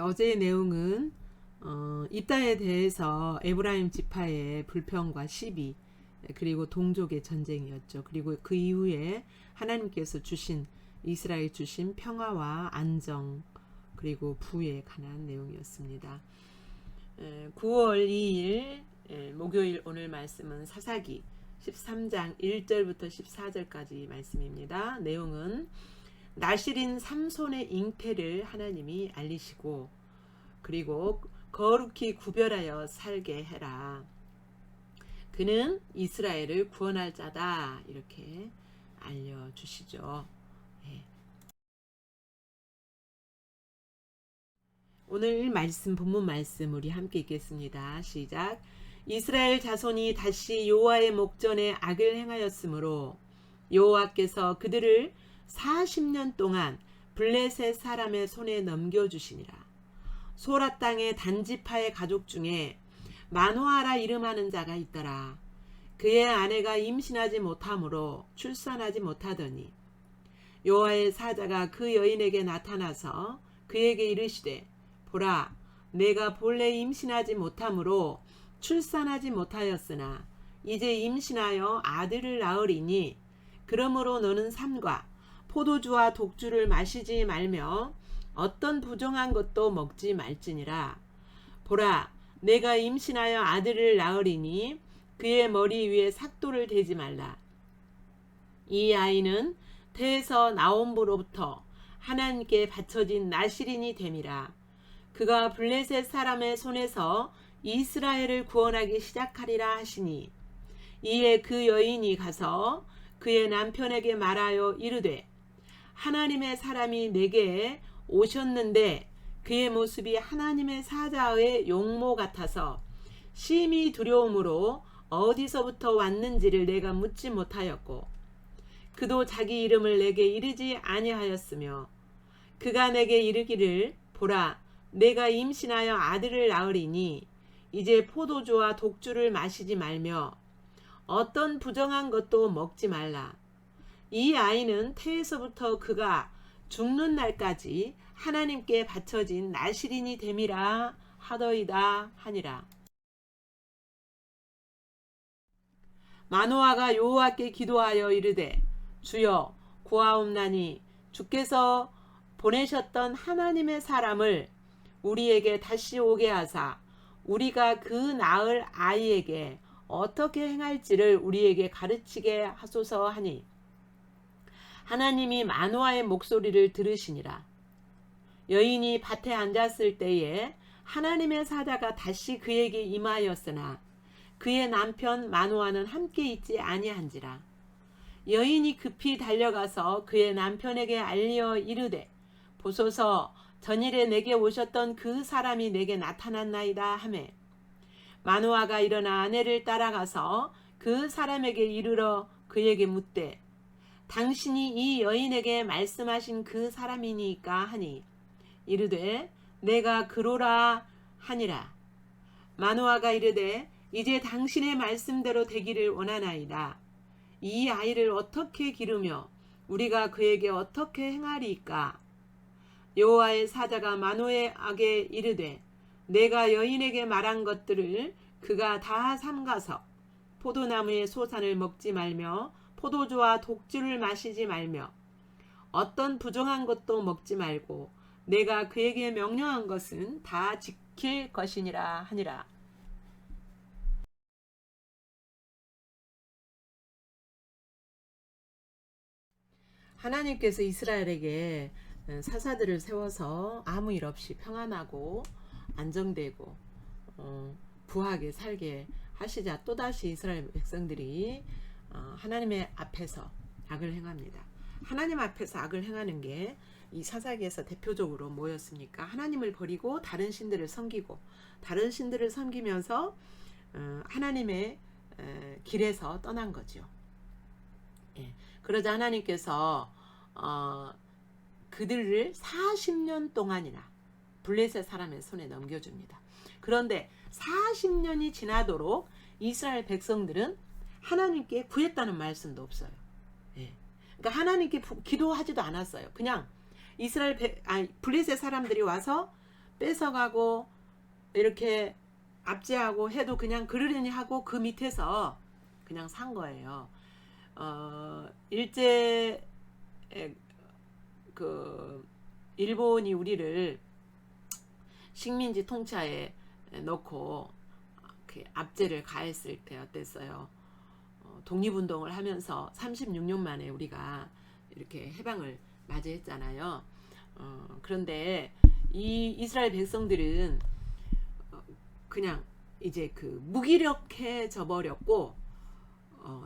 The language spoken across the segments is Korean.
어제의 내용은 입다에 대해서 에브라임 지파의 불평과 시비, 그리고 동족의 전쟁이었죠. 그리고 그 이후에 하나님께서 주신, 이스라엘 주신 평화와 안정, 그리고 부에 관한 내용이었습니다. 9월 2일 목요일 오늘 말씀은 사사기 13장 1절부터 14절까지 말씀입니다. 내용은 나실인 삼손의 잉태를 하나님이 알리시고, 그리고 거룩히 구별하여 살게 해라. 그는 이스라엘을 구원할 자다. 이렇게 알려주시죠. 오늘 말씀, 본문 말씀 우리 함께 읽겠습니다. 시작. 이스라엘 자손이 다시 여호와의 목전에 악을 행하였으므로 여호와께서 그들을 40년 동안 블레셋 사람의 손에 넘겨주시니라. 소라 땅의 단지파의 가족 중에 마노아라 이름하는 자가 있더라. 그의 아내가 임신하지 못하므로 출산하지 못하더니 여호와의 사자가 그 여인에게 나타나서 그에게 이르시되, 보라, 내가 본래 임신하지 못하므로 출산하지 못하였으나 이제 임신하여 아들을 낳으리니 그러므로 너는 삼가 포도주와 독주를 마시지 말며 어떤 부정한 것도 먹지 말지니라. 보라, 내가 임신하여 아들을 낳으리니 그의 머리 위에 삭도를 대지 말라. 이 아이는 태에서 나옴으로부터 하나님께 바쳐진 나실인이 됨이라. 그가 블레셋 사람의 손에서 이스라엘을 구원하기 시작하리라 하시니, 이에 그 여인이 가서 그의 남편에게 말하여 이르되, 하나님의 사람이 내게 오셨는데 그의 모습이 하나님의 사자의 용모 같아서 심히 두려움으로 어디서부터 왔는지를 내가 묻지 못하였고, 그도 자기 이름을 내게 이르지 아니하였으며, 그가 내게 이르기를, 보라, 내가 임신하여 아들을 낳으리니 이제 포도주와 독주를 마시지 말며 어떤 부정한 것도 먹지 말라. 이 아이는 태에서부터 그가 죽는 날까지 하나님께 바쳐진 나실인이 됨이라 하더이다 하니라. 마노아가 여호와께 기도하여 이르되, 주여 구하옵나니 주께서 보내셨던 하나님의 사람을 우리에게 다시 오게 하사 우리가 그 낳을 아이에게 어떻게 행할지를 우리에게 가르치게 하소서 하니, 하나님이 마노아의 목소리를 들으시니라. 여인이 밭에 앉았을 때에 하나님의 사자가 다시 그에게 임하였으나 그의 남편 마노아는 함께 있지 아니한지라. 여인이 급히 달려가서 그의 남편에게 알려 이르되, 보소서, 전일에 내게 오셨던 그 사람이 내게 나타났나이다 하매, 마노아가 일어나 아내를 따라가서 그 사람에게 이르러 그에게 묻되, 당신이 이 여인에게 말씀하신 그 사람이니까 하니, 이르되 내가 그로라 하니라. 마노아가 이르되, 이제 당신의 말씀대로 되기를 원하나이다. 이 아이를 어떻게 기르며 우리가 그에게 어떻게 행하리이까? 여호와의 사자가 마노아에게 이르되, 내가 여인에게 말한 것들을 그가 다 삼가서 포도나무의 소산을 먹지 말며 포도주와 독주를 마시지 말며 어떤 부정한 것도 먹지 말고 내가 그에게 명령한 것은 다 지킬 것이니라 하니라. 하나님께서 이스라엘에게 사사들을 세워서 아무 일 없이 평안하고 안정되고 부하게 살게 하시자 또다시 이스라엘 백성들이 하나님의 앞에서 악을 행합니다. 하나님 앞에서 악을 행하는 게 이 사사기에서 대표적으로 뭐였습니까? 하나님을 버리고 다른 신들을 섬기고, 다른 신들을 섬기면서 하나님의 길에서 떠난 거죠. 그러자 하나님께서 그들을 40년 동안이나 블레셋 사람의 손에 넘겨줍니다. 그런데 40년이 지나도록 이스라엘 백성들은 하나님께 구했다는 말씀도 없어요. 그러니까 하나님께 기도하지도 않았어요. 그냥 블레셋 사람들이 와서 뺏어가고 이렇게 압제하고 해도 그냥 그러려니 하고 그 밑에서 그냥 산 거예요. 일제 그 일본이 우리를 식민지 통치하에 넣고 그 압제를 가했을 때 어땠어요? 독립운동을 하면서 36년 만에 우리가 이렇게 해방을 맞이했잖아요. 그런데 이 이스라엘 백성들은 그냥 이제 그 무기력해져 버렸고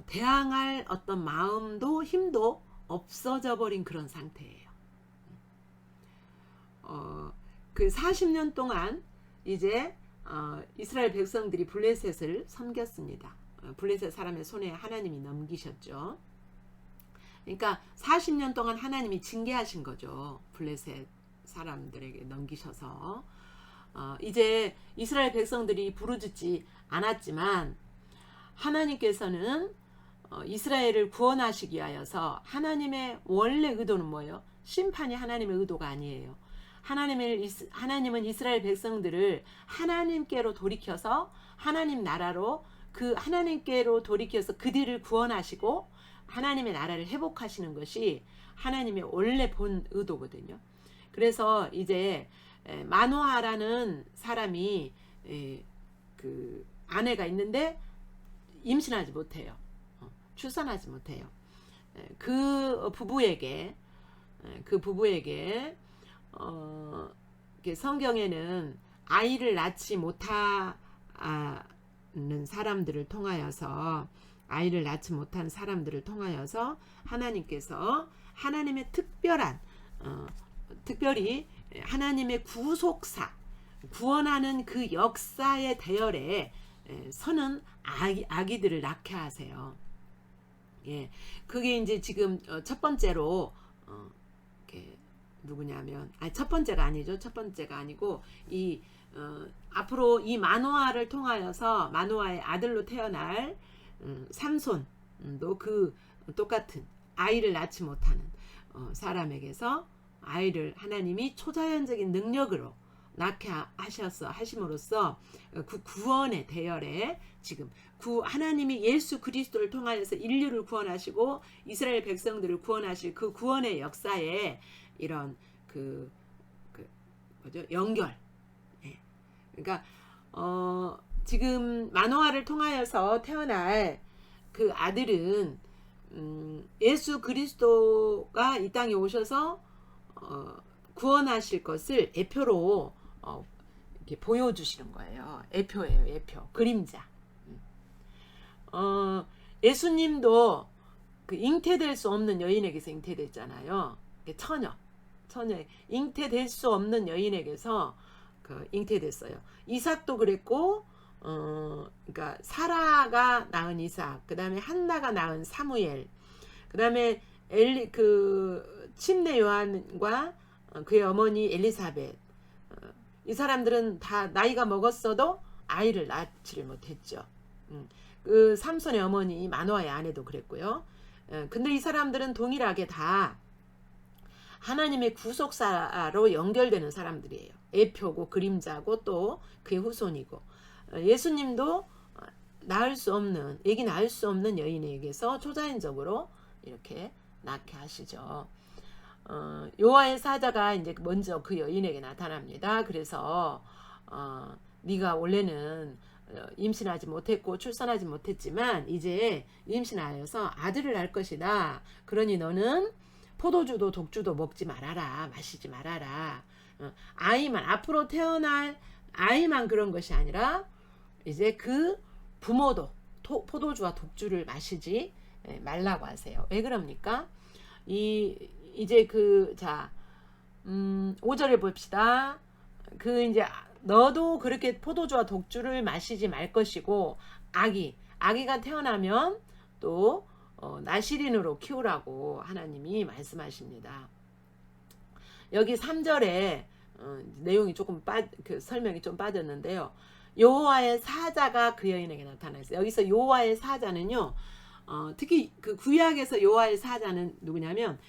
대항할 어떤 마음도 힘도 없어져 버린 그런 상태예요. 그 40년 동안 이제 이스라엘 백성들이 블레셋을 섬겼습니다. 블레셋 사람의 손에 하나님이 넘기셨죠. 그러니까 40년 동안 하나님이 징계하신 거죠. 블레셋 사람들에게 넘기셔서 이제 이스라엘 백성들이 부르짖지 않았지만 하나님께서는 이스라엘을 구원하시기 위하여서 하나님의 원래 의도는 뭐예요? 심판이 하나님의 의도가 아니에요. 하나님은 이스라엘 백성들을 하나님께로 돌이켜서 하나님 나라로 그 하나님께로 돌이켜서 그들을 구원하시고 하나님의 나라를 회복하시는 것이 하나님의 원래 본 의도거든요. 그래서 이제 마노아라는 사람이 그 아내가 있는데 임신하지 못해요. 출산하지 못해요. 그 부부에게 성경에는 아이를 낳지 못하는 사람들을 통하여서 하나님께서 하나님의 특별히 하나님의 구속사 구원하는 그 역사의 대열에 서는 아기들을 낳게 하세요. 예, 그게 이제 지금 첫 번째로 누구냐면 첫 번째가 아니고 이 앞으로 이 마노아를 통하여서 마노아의 아들로 태어날 삼손도 그 똑같은 아이를 낳지 못하는 사람에게서 아이를 하나님이 초자연적인 능력으로 낳게 하심으로써 그 구원의 대열에 지금 하나님이 예수 그리스도를 통하여서 인류를 구원하시고 이스라엘 백성들을 구원하실 그 구원의 역사에 이런 연결. 예. 그러니까 지금 마노아를 통하여서 태어날 그 아들은 예수 그리스도가 이 땅에 오셔서 구원하실 것을 예표로 이렇게 보여주시는 거예요. 예표예요, 예표. 그림자. 예수님도 그 잉태될 수 없는 여인에게서 잉태됐잖아요. 처녀 잉태될 수 없는 여인에게서 그 잉태됐어요. 이삭도 그랬고, 그러니까 사라가 낳은 이삭, 그 다음에 한나가 낳은 사무엘, 그 다음에 침례 요한과 그의 어머니 엘리사벳, 이 사람들은 다 나이가 먹었어도 아이를 낳지를 못했죠. 그 삼손의 어머니 마노아의 아내도 그랬고요. 근데 이 사람들은 동일하게 다 하나님의 구속사로 연결되는 사람들이에요. 예표고 그림자고 또 그의 후손이고, 예수님도 애기 낳을 수 없는 여인에게서 초자연적으로 이렇게 낳게 하시죠. 여호와의 사자가 이제 먼저 그 여인에게 나타납니다. 그래서 네가 원래는 임신하지 못했고 출산하지 못했지만 이제 임신하여서 아들을 낳을 것이다. 그러니 너는 포도주도 독주도 먹지 말아라. 마시지 말아라. 아이만, 앞으로 태어날 아이만 그런 것이 아니라 이제 그 부모도 포도주와 독주를 마시지 말라고 하세요. 왜 그럽니까? 이제 5절에 봅시다. 이제 너도 그렇게 포도주와 독주를 마시지 말 것이고, 아기가 태어나면 또 나시린으로 키우라고 하나님이 말씀하십니다. 여기 3절에 내용이 조금 설명이 좀 빠졌는데요. 여호와의 사자가 그 여인에게 나타났어요. 여기서 여호와의 사자는요, 특히 그 구약에서 여호와의 사자는 누구냐면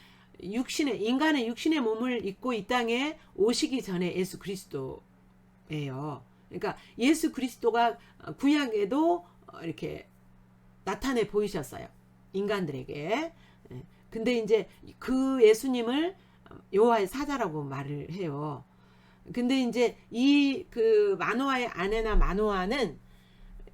인간의 육신의 몸을 입고 이 땅에 오시기 전에 예수 그리스도 그러니까 예수 그리스도가 구약에도 이렇게 나타내 보이셨어요. 인간들에게. 근데 이제 그 예수님을 여호와의 사자라고 말을 해요. 근데 이제 이 그 마노아의 아내나 마노아는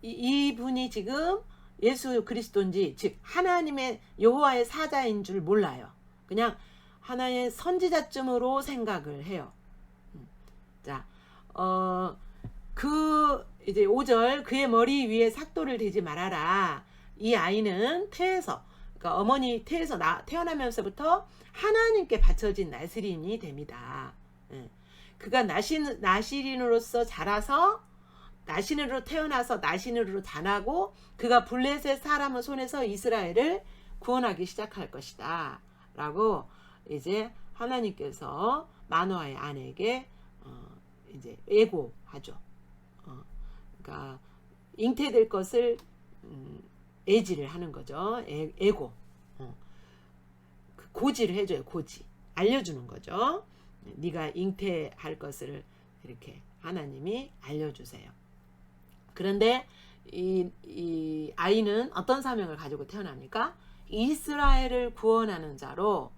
이분이 지금 예수 그리스도인지, 즉 하나님의 여호와의 사자인 줄 몰라요. 그냥 하나의 선지자쯤으로 생각을 해요. 자, 이제 5절, 그의 머리 위에 삭도를 대지 말아라. 이 아이는 태에서, 그러니까 어머니 태에서 태어나면서부터 하나님께 바쳐진 나시린이 됩니다. 그가 나시린으로서 자라서 나시린으로 태어나서 나시린으로 자라고, 그가 블레셋 사람의 손에서 이스라엘을 구원하기 시작할 것이다 라고 이제 하나님께서 마노아의 아내에게 이제 예고하죠. 그러니까 잉태될 것을 예지를 하는 거죠. 예고. 고지를 해줘요. 고지. 알려주는 거죠. 네가 잉태할 것을 이렇게 하나님이 알려주세요. 그런데 이 아이는 어떤 사명을 가지고 태어납니까? 이스라엘을 구원하는 자로,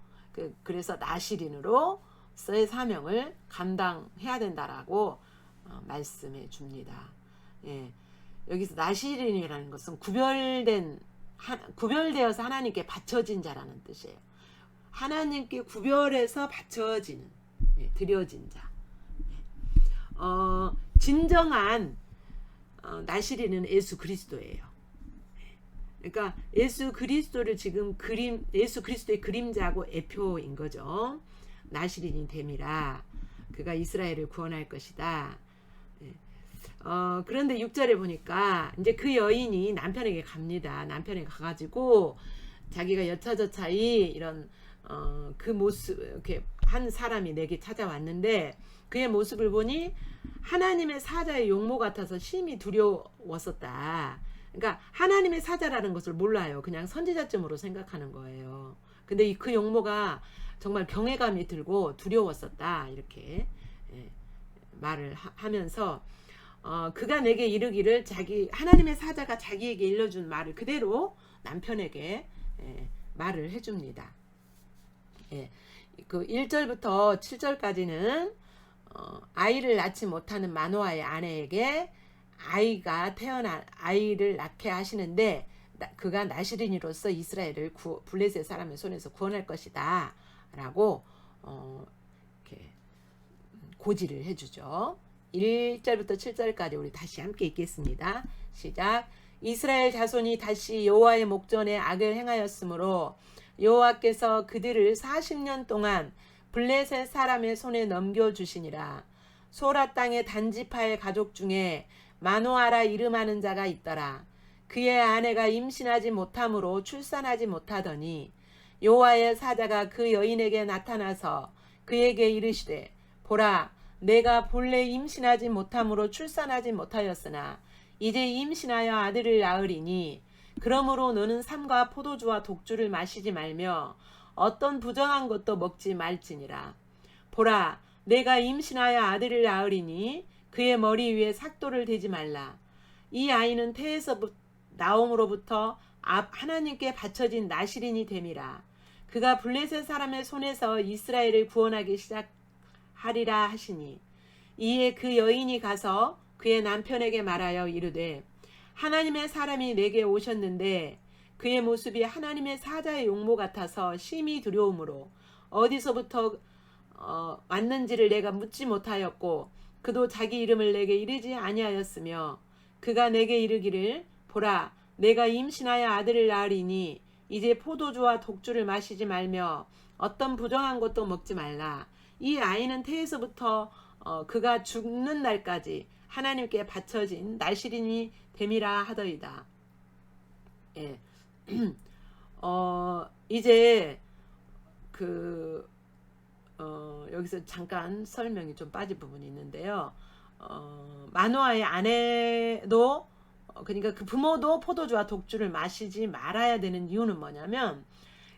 그래서 나시린으로서의 사명을 감당해야 된다라고 말씀해 줍니다. 예. 여기서 나시린이라는 것은 구별되어서 하나님께 바쳐진 자라는 뜻이에요. 하나님께 구별해서 바쳐지는, 드려진 자. 진정한 나시린은 예수 그리스도예요. 그러니까 예수 그리스도를 지금 예수 그리스도의 그림자고 애표인 거죠. 나시린이 됨이라 그가 이스라엘을 구원할 것이다. 그런데 6절에 보니까 이제 그 여인이 남편에게 갑니다. 남편에게 가가지고 자기가 여차저차히 이런 그 모습, 이렇게 한 사람이 내게 찾아왔는데 그의 모습을 보니 하나님의 사자의 용모 같아서 심히 두려웠었다. 그러니까 하나님의 사자라는 것을 몰라요. 그냥 선지자쯤으로 생각하는 거예요. 근데 그 용모가 정말 경외감이 들고 두려웠었다. 이렇게 말을 하면서 그가 내게 이르기를, 하나님의 사자가 자기에게 일러준 말을 그대로 남편에게 말을 해줍니다. 그 1절부터 7절까지는 아이를 낳지 못하는 마노아의 아내에게 아이를 낳게 하시는데, 그가 나시린이로서 이스라엘을 블레셋 사람의 손에서 구원할 것이다 라고 이렇게 고지를 해주죠. 1절부터 7절까지 우리 다시 함께 읽겠습니다. 시작. 이스라엘 자손이 다시 여호와의 목전에 악을 행하였으므로 여호와께서 그들을 40년 동안 블레셋 사람의 손에 넘겨주시니라. 소라 땅의 단지파의 가족 중에 마노아라 이름하는 자가 있더라. 그의 아내가 임신하지 못함으로 출산하지 못하더니 여호와의 사자가 그 여인에게 나타나서 그에게 이르시되, 보라, 내가 본래 임신하지 못함으로 출산하지 못하였으나 이제 임신하여 아들을 낳으리니 그러므로 너는 삼과 포도주와 독주를 마시지 말며 어떤 부정한 것도 먹지 말지니라. 보라, 내가 임신하여 아들을 낳으리니 그의 머리 위에 삭도를 대지 말라. 이 아이는 태에서 나옴으로부터 하나님께 바쳐진 나시린이 됨이라. 그가 블레셋 사람의 손에서 이스라엘을 구원하기 시작하리라 하시니, 이에 그 여인이 가서 그의 남편에게 말하여 이르되, 하나님의 사람이 내게 오셨는데 그의 모습이 하나님의 사자의 용모 같아서 심히 두려움으로 어디서부터 왔는지를 내가 묻지 못하였고 그도 자기 이름을 내게 이르지 아니하였으며, 그가 내게 이르기를, 보라, 내가 임신하여 아들을 낳으리니 이제 포도주와 독주를 마시지 말며 어떤 부정한 것도 먹지 말라. 이 아이는 태에서부터 그가 죽는 날까지 하나님께 바쳐진 나시린이 됨이라 하더이다. 예. 이제 여기서 잠깐 설명이 좀 빠진 부분이 있는데요. 마노아의 아내도, 그러니까 그 부모도 포도주와 독주를 마시지 말아야 되는 이유는 뭐냐면,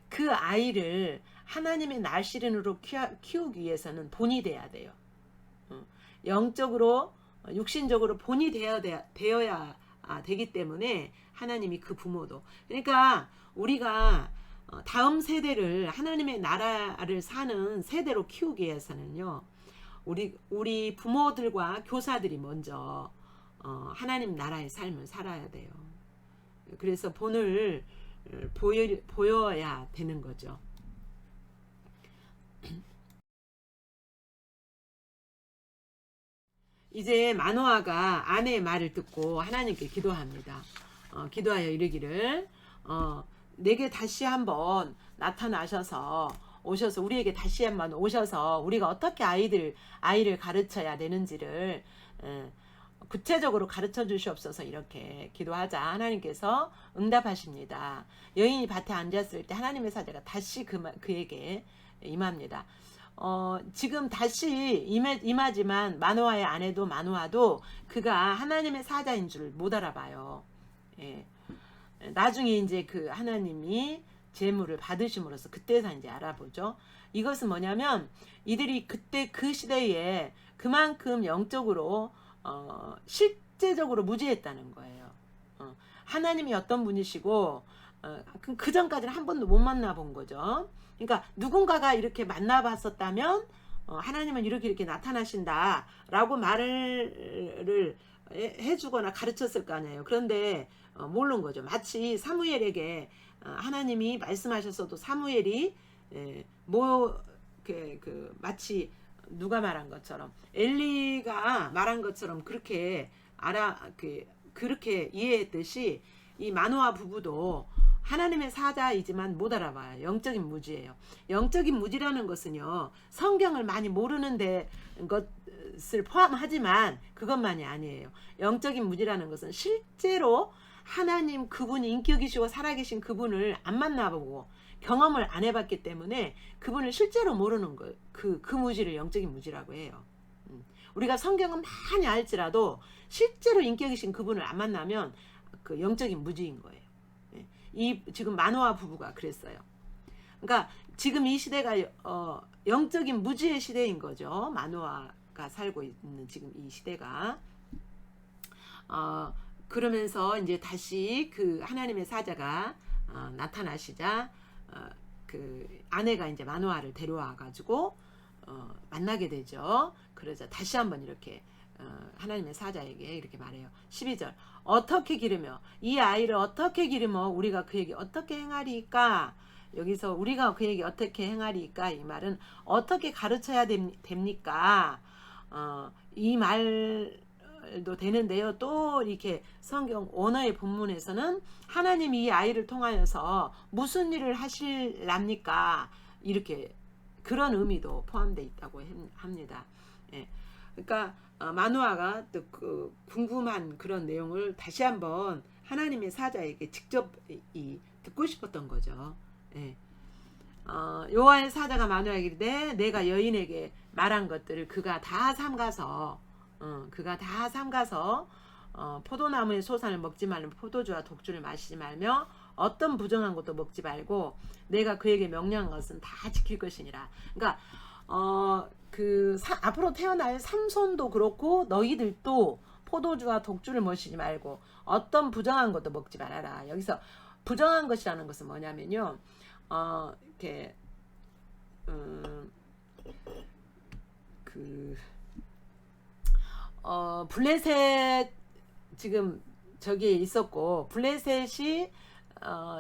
그 아이를 하나님의 나시린으로 키우기 위해서는 본이 돼야 돼요. 영적으로 육신적으로 본이 되어야 되기 때문에 하나님이 그 부모도, 그러니까 우리가 다음 세대를 하나님의 나라를 사는 세대로 키우기 위해서는요, 우리 부모들과 교사들이 먼저 하나님 나라의 삶을 살아야 돼요. 그래서 본을 보여야 되는 거죠. 이제 마노아가 아내의 말을 듣고 하나님께 기도합니다. 기도하여 이르기를, 내게 다시 한번 나타나셔서 오셔서 우리에게 다시 한번 오셔서 우리가 어떻게 아이를 가르쳐야 되는지를 구체적으로 가르쳐 주시옵소서. 이렇게 기도하자 하나님께서 응답하십니다. 여인이 밭에 앉았을 때 하나님의 사자가 다시 그에게 임합니다. 지금 다시 임하지만 마노아의 아내도 마노아도 그가 하나님의 사자인 줄 못 알아봐요. 예. 나중에 이제 그 하나님이 재물을 받으심으로써 그때서 이제 알아보죠. 이것은 뭐냐면 이들이 그때 그 시대에 그만큼 영적으로 실제적으로 무지했다는 거예요. 하나님이 어떤 분이시고 그 전까지는 한 번도 못 만나본 거죠. 그러니까 누군가가 이렇게 만나봤었다면 하나님은 이렇게 나타나신다라고 말을 해주거나 가르쳤을 거 아니에요. 그런데 모르는 거죠. 마치 사무엘에게 하나님이 말씀하셨어도 사무엘이 마치 누가 말한 것처럼 엘리가 말한 것처럼 그렇게 그렇게 이해했듯이 이 마노아 부부도 하나님의 사자이지만 못 알아봐요. 영적인 무지예요. 영적인 무지라는 것은요, 성경을 많이 모르는 것을 포함하지만 그것만이 아니에요. 영적인 무지라는 것은 실제로 하나님 그분이 인격이시고 살아계신 그분을 안 만나보고 경험을 안 해봤기 때문에 그분을 실제로 모르는 거, 그 무지를 영적인 무지라고 해요. 우리가 성경은 많이 알지라도 실제로 인격이신 그분을 안 만나면 그 영적인 무지인 거예요. 지금 마노아 부부가 그랬어요. 그러니까 지금 이 시대가 영적인 무지의 시대인 거죠. 마노아가 살고 있는 지금 이 시대가. 그러면서 이제 다시 그 하나님의 사자가 나타나시자 그 아내가 이제 마노아를 데려와 가지고 만나게 되죠. 그러자 다시 한번 이렇게 하나님의 사자에게 이렇게 말해요. 12절, 어떻게 기르며 이 아이를 어떻게 기르며 우리가 그에게 어떻게 행하리까? 여기서 우리가 그에게 어떻게 행하리까? 이 말은 어떻게 가르쳐야 됩니까? 이 말도 되는데요. 또 이렇게 성경 원어의 본문에서는 하나님이 이 아이를 통하여서 무슨 일을 하실랍니까? 이렇게 그런 의미도 포함되어 있다고 합니다. 예. 그러니까 마노아가 또 그 궁금한 그런 내용을 다시 한번 하나님의 사자에게 직접 듣고 싶었던 거죠. 예. 여호와의 사자가 마노아에게 이르되 내가 여인에게 말한 것들을 그가 다 삼가서 포도나무의 소산을 먹지 말며 포도주와 독주를 마시지 말며 어떤 부정한 것도 먹지 말고 내가 그에게 명령한 것은 다 지킬 것이니라. 그러니까 앞으로 태어날 삼손도 그렇고 너희들도 포도주와 독주를 마시지 말고 어떤 부정한 것도 먹지 말아라. 여기서 부정한 것이라는 것은 뭐냐면요, 이렇게 블레셋 지금 저기에 있었고 블레셋이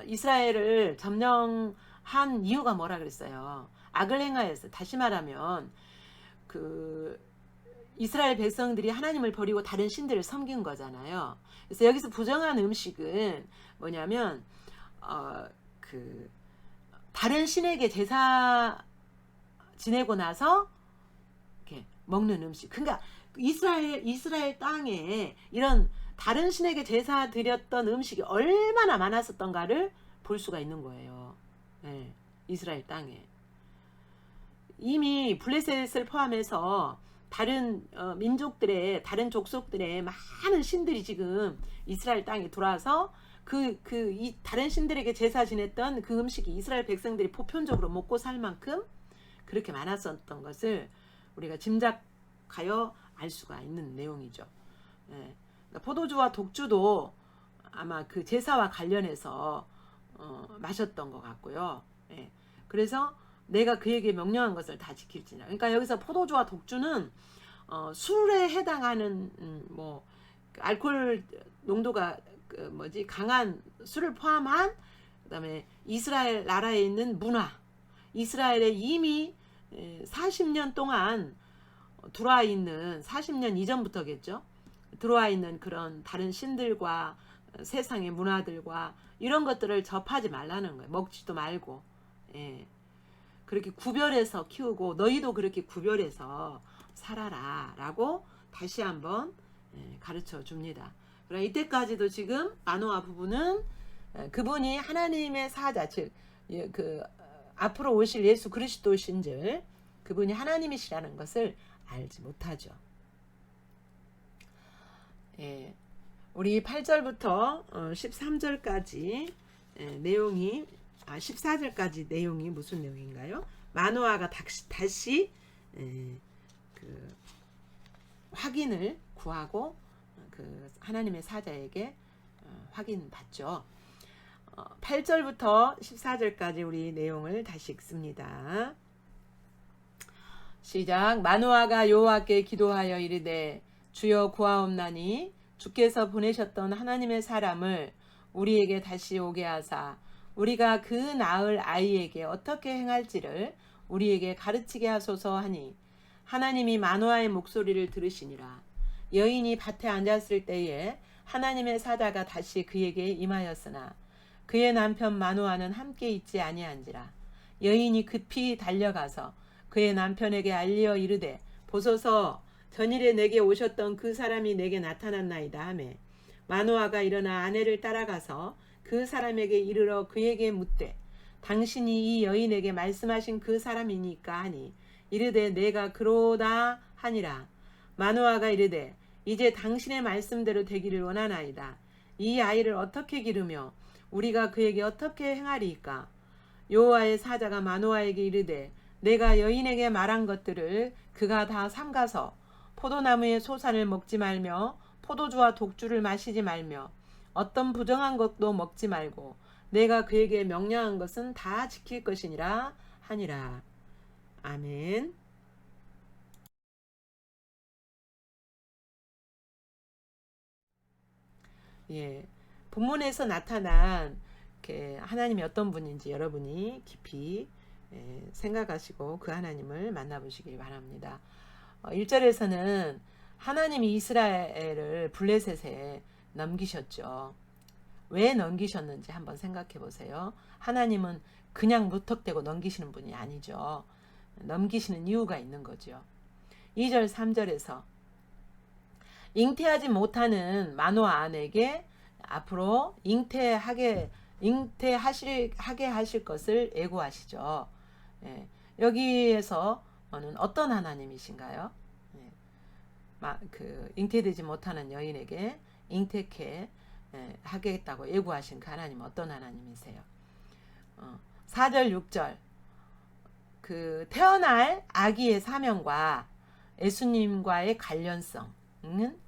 이스라엘을 점령한 이유가 뭐라 그랬어요? 악을 행하였어요. 다시 말하면 그 이스라엘 백성들이 하나님을 버리고 다른 신들을 섬긴 거잖아요. 그래서 여기서 부정한 음식은 뭐냐면 그 다른 신에게 제사 지내고 나서 이렇게 먹는 음식. 그러니까 이스라엘 땅에 이런 다른 신에게 제사 드렸던 음식이 얼마나 많았었던가를 볼 수가 있는 거예요. 네, 이스라엘 땅에. 이미 블레셋을 포함해서 다른 민족들의 다른 족속들의 많은 신들이 지금 이스라엘 땅에 들어와서 이 다른 신들에게 제사 지냈던 그 음식이 이스라엘 백성들이 보편적으로 먹고 살 만큼 그렇게 많았었던 것을 우리가 짐작하여 알 수가 있는 내용이죠. 예. 그러니까 포도주와 독주도 아마 그 제사와 관련해서 마셨던 것 같고요. 예. 그래서 내가 그에게 명령한 것을 다 지킬지니라. 그러니까 여기서 포도주와 독주는 술에 해당하는 뭐 알코올 농도가 강한 술을 포함한, 그다음에 이스라엘 나라에 있는 문화, 이스라엘에 이미 40년 동안 들어와 있는, 40년 이전부터겠죠. 들어와 있는 그런 다른 신들과 세상의 문화들과 이런 것들을 접하지 말라는 거예요. 먹지도 말고. 예. 그렇게 구별해서 키우고 너희도 그렇게 구별해서 살아라 라고 다시 한번 가르쳐 줍니다. 그럼 이때까지도 지금 마노아 부부는 그분이 하나님의 사자, 즉 그 앞으로 오실 예수 그리스도신줄 그분이 하나님이시라는 것을 알지 못하죠. 예, 우리 8절부터 13절까지 내용이 14절까지 내용이 무슨 내용인가요? 마노아가 다시 그 확인을 구하고 그 하나님의 사자에게 확인받죠. 8절부터 14절까지 우리 내용을 다시 읽습니다. 시작. 마노아가 여호와께 기도하여 이르되 주여 구하옵나니 주께서 보내셨던 하나님의 사람을 우리에게 다시 오게 하사 우리가 그 낳을 아이에게 어떻게 행할지를 우리에게 가르치게 하소서 하니 하나님이 마노아의 목소리를 들으시니라. 여인이 밭에 앉았을 때에 하나님의 사자가 다시 그에게 임하였으나 그의 남편 마노아는 함께 있지 아니한지라. 여인이 급히 달려가서 그의 남편에게 알리어 이르되 보소서 전일에 내게 오셨던 그 사람이 내게 나타났나이다 하매 마노아가 일어나 아내를 따라가서 그 사람에게 이르러 그에게 묻되 당신이 이 여인에게 말씀하신 그 사람이니까 하니 이르되 내가 그로다 하니라. 마노아가 이르되 이제 당신의 말씀대로 되기를 원하나이다. 이 아이를 어떻게 기르며 우리가 그에게 어떻게 행하리이까. 여호와의 사자가 마노아에게 이르되 내가 여인에게 말한 것들을 그가 다 삼가서 포도나무의 소산을 먹지 말며 포도주와 독주를 마시지 말며 어떤 부정한 것도 먹지 말고 내가 그에게 명령한 것은 다 지킬 것이니라 하니라. 아멘. 예, 본문에서 나타난 하나님이 어떤 분인지 여러분이 깊이 생각하시고 그 하나님을 만나보시길 바랍니다. 1절에서는 하나님이 이스라엘을 블레셋에 넘기셨죠. 왜 넘기셨는지 한번 생각해 보세요. 하나님은 그냥 무턱대고 넘기시는 분이 아니죠. 넘기시는 이유가 있는 거죠. 2절 3절에서 잉태하지 못하는 마노아 아내에게 앞으로 잉태하게 하실 것을 예고하시죠. 예, 여기에서는 어떤 하나님이신가요? 예, 그 잉태되지 못하는 여인에게 잉태케 하겠다고 예고하신 그 하나님 어떤 하나님이세요? 4절 6절 그 태어날 아기의 사명과 예수님과의 관련성은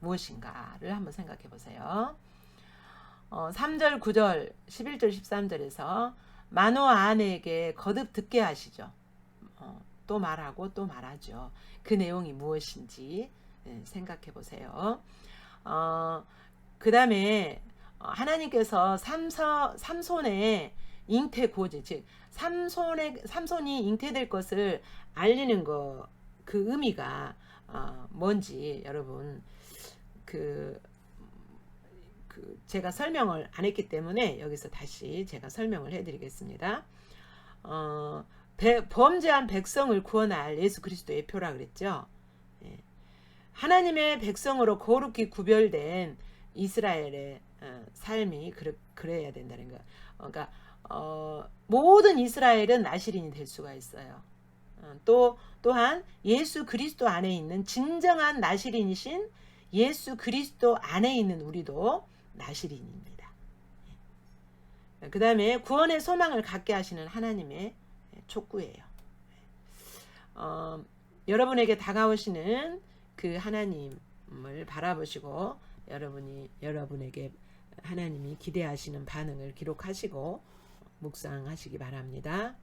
무엇인가를 한번 생각해 보세요. 3절 9절 11절 13절에서 마노아 아내에게 거듭 듣게 하시죠. 또 말하고 또 말하죠. 그 내용이 무엇인지 생각해 보세요. 그 다음에 하나님께서 삼손의 잉태 고지, 즉 삼손이 잉태될 것을 알리는 거, 그 의미가 뭔지 여러분 제가 설명을 안 했기 때문에 여기서 다시 제가 설명을 해드리겠습니다. 범죄한 백성을 구원할 예수 그리스도의 표라 그랬죠. 예. 하나님의 백성으로 거룩히 구별된 이스라엘의 삶이 그래야 된다는 거. 그러니까 모든 이스라엘은 나실인이 될 수가 있어요. 또한 예수 그리스도 안에 있는 진정한 나실인이신 예수 그리스도 안에 있는 우리도 나실인입니다. 그 다음에 구원의 소망을 갖게 하시는 하나님의 촉구예요. 여러분에게 다가오시는 그 하나님을 바라보시고 여러분에게 하나님이 기대하시는 반응을 기록하시고 묵상하시기 바랍니다.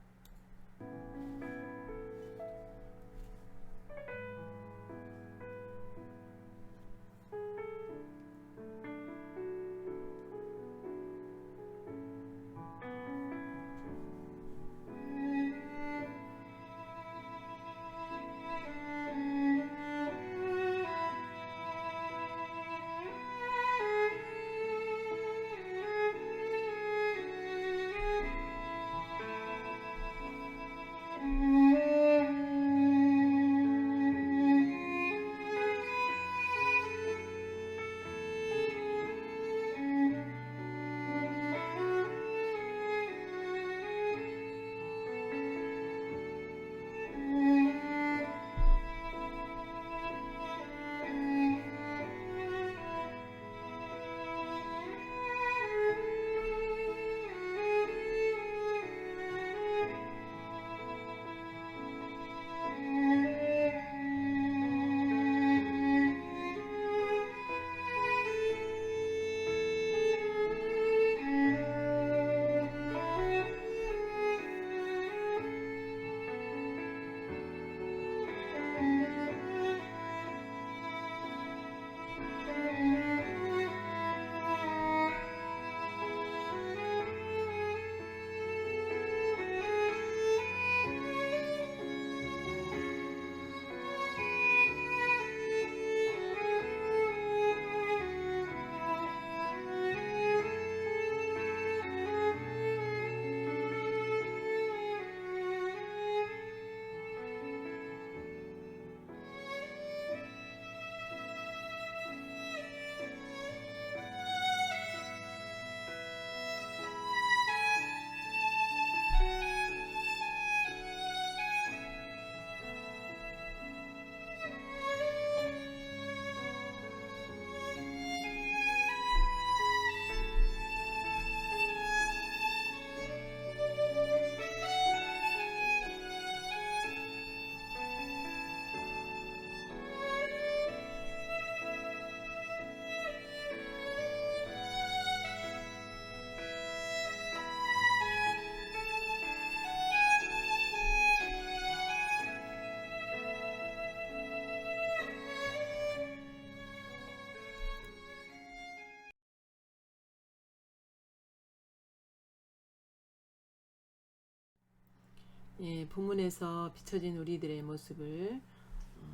예, 본문에서 비춰진 우리들의 모습을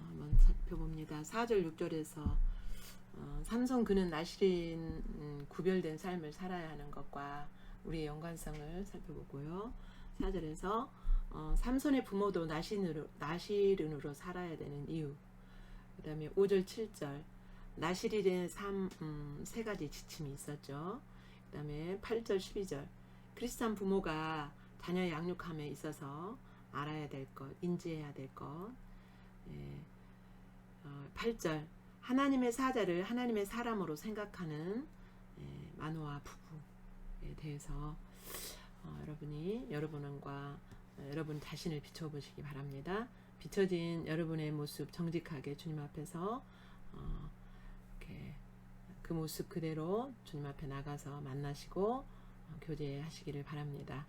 한번 살펴봅니다. 4절 6절에서 삼손 그는 나실인 구별된 삶을 살아야 하는 것과 우리의 연관성을 살펴보고요. 4절에서 삼손의 부모도 나실인으로 살아야 되는 이유, 그 다음에 5절 7절 나실인의 세 가지 지침이 있었죠. 그 다음에 8절 12절 크리스찬 부모가 자녀 양육함에 있어서 알아야 될 것, 인지해야 될 것. 8절 하나님의 사자를 하나님의 사람으로 생각하는 마노아 부부에 대해서 여러분이 여러분 자신을 비춰보시기 바랍니다. 비춰진 여러분의 모습 정직하게 주님 앞에서 이렇게 그 모습 그대로 주님 앞에 나가서 만나시고 교제하시기를 바랍니다.